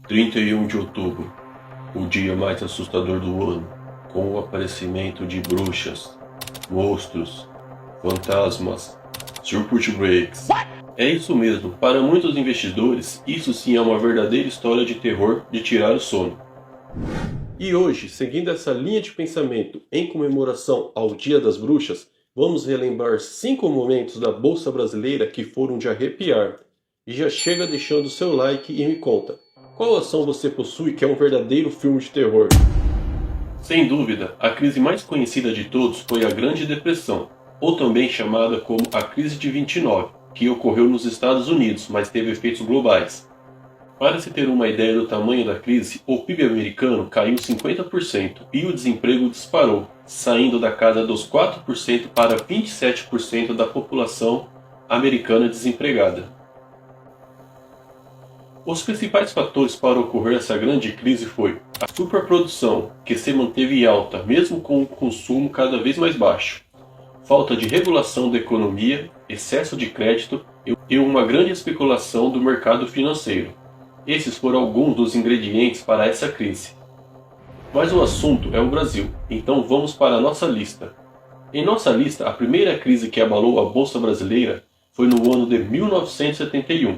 31 de outubro, o dia mais assustador do ano, com o aparecimento de bruxas, monstros, fantasmas, circuit breaks. É isso mesmo, para muitos investidores, isso sim é uma verdadeira história de terror de tirar o sono. E hoje, seguindo essa linha de pensamento em comemoração ao Dia das Bruxas, vamos relembrar 5 momentos da Bolsa Brasileira que foram de arrepiar. E já chega deixando seu like e me conta, qual ação você possui que é um verdadeiro filme de terror? Sem dúvida, a crise mais conhecida de todos foi a Grande Depressão, ou também chamada como a Crise de 29, que ocorreu nos Estados Unidos, mas teve efeitos globais. Para se ter uma ideia do tamanho da crise, o PIB americano caiu 50% e o desemprego disparou, saindo da casa dos 4% para 27% da população americana desempregada. Os principais fatores para ocorrer essa grande crise foi a superprodução, que se manteve alta mesmo com o consumo cada vez mais baixo, falta de regulação da economia, excesso de crédito e uma grande especulação do mercado financeiro. Esses foram alguns dos ingredientes para essa crise. Mas o assunto é o Brasil, então vamos para a nossa lista. Em nossa lista, a primeira crise que abalou a Bolsa Brasileira foi no ano de 1971,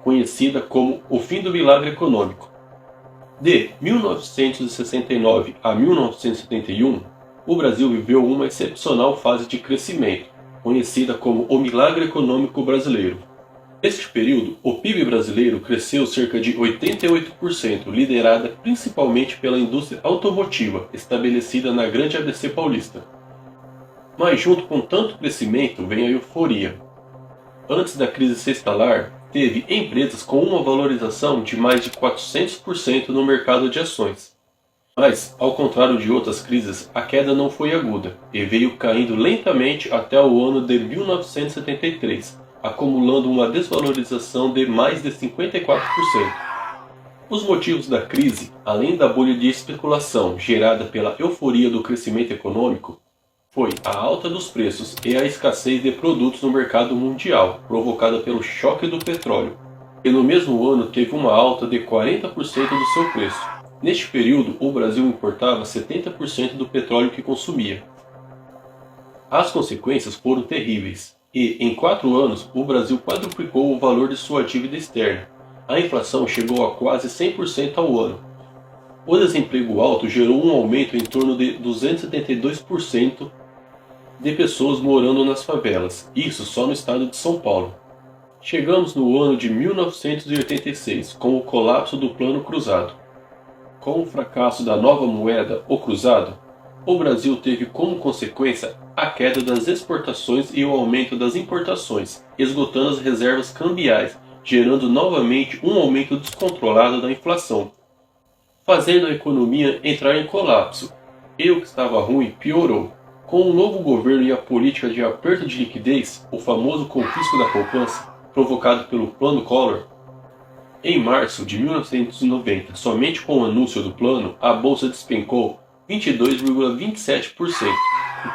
conhecida como o fim do milagre econômico. De 1969 a 1971, o Brasil viveu uma excepcional fase de crescimento, conhecida como o milagre econômico brasileiro. Neste período, o PIB brasileiro cresceu cerca de 88%, liderada principalmente pela indústria automotiva, estabelecida na Grande ABC Paulista. Mas junto com tanto crescimento vem a euforia. Antes da crise se instalar, teve empresas com uma valorização de mais de 400% no mercado de ações. Mas, ao contrário de outras crises, a queda não foi aguda e veio caindo lentamente até o ano de 1973, acumulando uma desvalorização de mais de 54%. Os motivos da crise, além da bolha de especulação gerada pela euforia do crescimento econômico, foi a alta dos preços e a escassez de produtos no mercado mundial, provocada pelo choque do petróleo, e no mesmo ano teve uma alta de 40% do seu preço. Neste período, o Brasil importava 70% do petróleo que consumia. As consequências foram terríveis, e em 4 anos o Brasil quadruplicou o valor de sua dívida externa. A inflação chegou a quase 100% ao ano. O desemprego alto gerou um aumento em torno de 272% de pessoas morando nas favelas, isso só no estado de São Paulo. Chegamos no ano de 1986, com o colapso do Plano Cruzado. Com o fracasso da nova moeda, o cruzado, o Brasil teve como consequência a queda das exportações e o aumento das importações, esgotando as reservas cambiais, gerando novamente um aumento descontrolado da inflação, fazendo a economia entrar em colapso. E o que estava ruim piorou. Com o novo governo e a política de aperto de liquidez, o famoso confisco da poupança, provocado pelo Plano Collor, em março de 1990, somente com o anúncio do plano, a bolsa despencou 22,27%.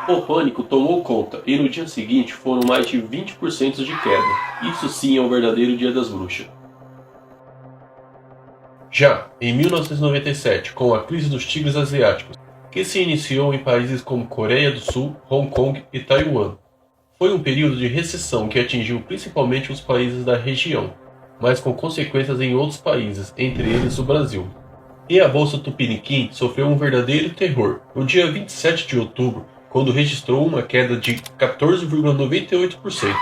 O pânico tomou conta e no dia seguinte foram mais de 20% de queda. Isso sim é um verdadeiro Dia das Bruxas. Já em 1997, com a crise dos tigres asiáticos, que se iniciou em países como Coreia do Sul, Hong Kong e Taiwan, foi um período de recessão que atingiu principalmente os países da região, mas com consequências em outros países, entre eles o Brasil. E a Bolsa Tupiniquim sofreu um verdadeiro terror no dia 27 de outubro, quando registrou uma queda de 14,98%.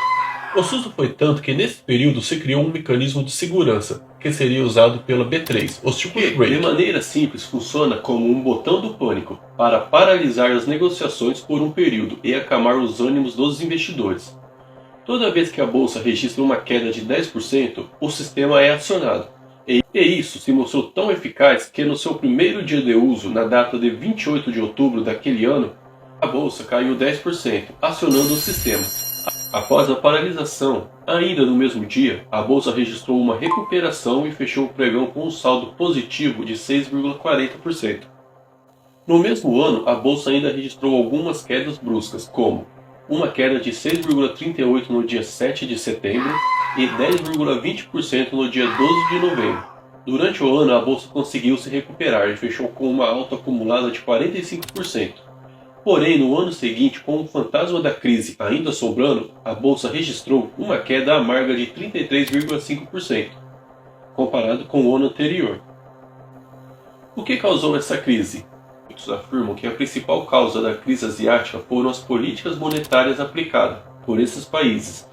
O susto foi tanto que nesse período se criou um mecanismo de segurança, que seria usado pela B3, o circuit break. De maneira simples, funciona como um botão do pânico, para paralisar as negociações por um período e acalmar os ânimos dos investidores. Toda vez que a bolsa registra uma queda de 10%, o sistema é acionado. E isso se mostrou tão eficaz que no seu primeiro dia de uso, na data de 28 de outubro daquele ano, a bolsa caiu 10%, acionando o sistema. Após a paralisação, ainda no mesmo dia, a bolsa registrou uma recuperação e fechou o pregão com um saldo positivo de 6,40%. No mesmo ano, a bolsa ainda registrou algumas quedas bruscas, como uma queda de 6,38% no dia 7 de setembro e 10,20% no dia 12 de novembro. Durante o ano, a bolsa conseguiu se recuperar e fechou com uma alta acumulada de 45%. Porém, no ano seguinte, com o fantasma da crise ainda assombrando, a bolsa registrou uma queda amarga de 33,5%, comparado com o ano anterior. O que causou essa crise? Muitos afirmam que a principal causa da crise asiática foram as políticas monetárias aplicadas por esses países,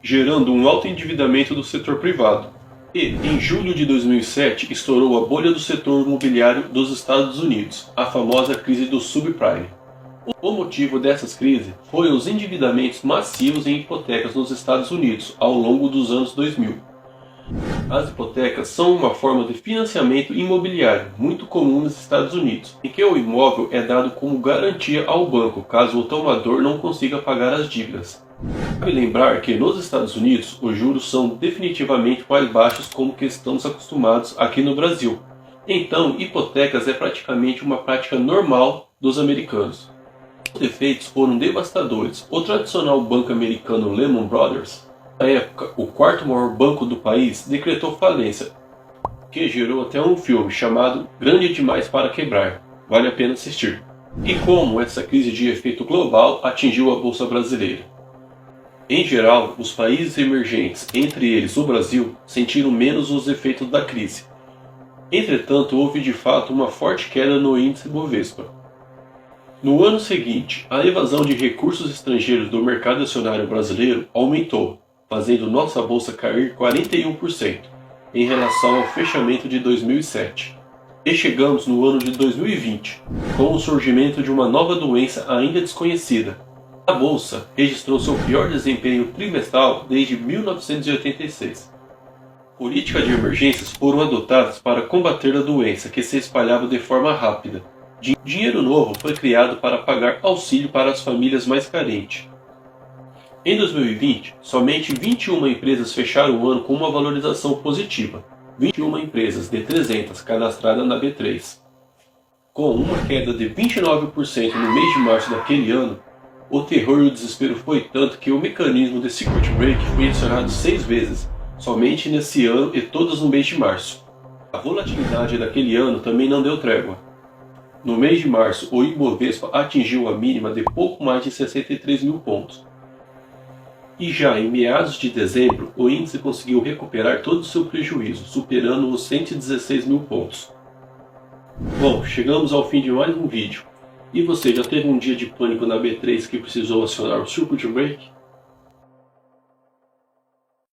gerando um alto endividamento do setor privado. E, em julho de 2007, estourou a bolha do setor imobiliário dos Estados Unidos, a famosa crise do subprime. O motivo dessas crises foi os endividamentos massivos em hipotecas nos Estados Unidos ao longo dos anos 2000. As hipotecas são uma forma de financiamento imobiliário muito comum nos Estados Unidos, em que o imóvel é dado como garantia ao banco caso o tomador não consiga pagar as dívidas. Cabe lembrar que nos Estados Unidos os juros são definitivamente mais baixos como que estamos acostumados aqui no Brasil. Então, hipotecas é praticamente uma prática normal dos americanos. Os efeitos foram devastadores. O tradicional banco americano Lehman Brothers, na época o quarto maior banco do país, decretou falência, que gerou até um filme chamado Grande Demais para Quebrar. Vale a pena assistir. E como essa crise de efeito global atingiu a bolsa brasileira? Em geral, os países emergentes, entre eles o Brasil, sentiram menos os efeitos da crise. Entretanto, houve de fato uma forte queda no índice Bovespa. No ano seguinte, a evasão de recursos estrangeiros do mercado acionário brasileiro aumentou, fazendo nossa bolsa cair 41% em relação ao fechamento de 2007. E chegamos no ano de 2020, com o surgimento de uma nova doença ainda desconhecida. A bolsa registrou seu pior desempenho trimestral desde 1986. Políticas de emergências foram adotadas para combater a doença, que se espalhava de forma rápida. Dinheiro novo foi criado para pagar auxílio para as famílias mais carentes. Em 2020, somente 21 empresas fecharam o ano com uma valorização positiva, 21 empresas de 300 cadastradas na B3. Com uma queda de 29% no mês de março daquele ano, o terror e o desespero foi tanto que o mecanismo de Circuit Break foi acionado 6 vezes, somente nesse ano e todas no mês de março. A volatilidade daquele ano também não deu trégua. No mês de março, o Ibovespa atingiu a mínima de pouco mais de 63 mil pontos. E já em meados de dezembro, o índice conseguiu recuperar todo o seu prejuízo, superando os 116 mil pontos. Bom, chegamos ao fim de mais um vídeo. E você já teve um dia de pânico na B3 que precisou acionar o Circuit Break?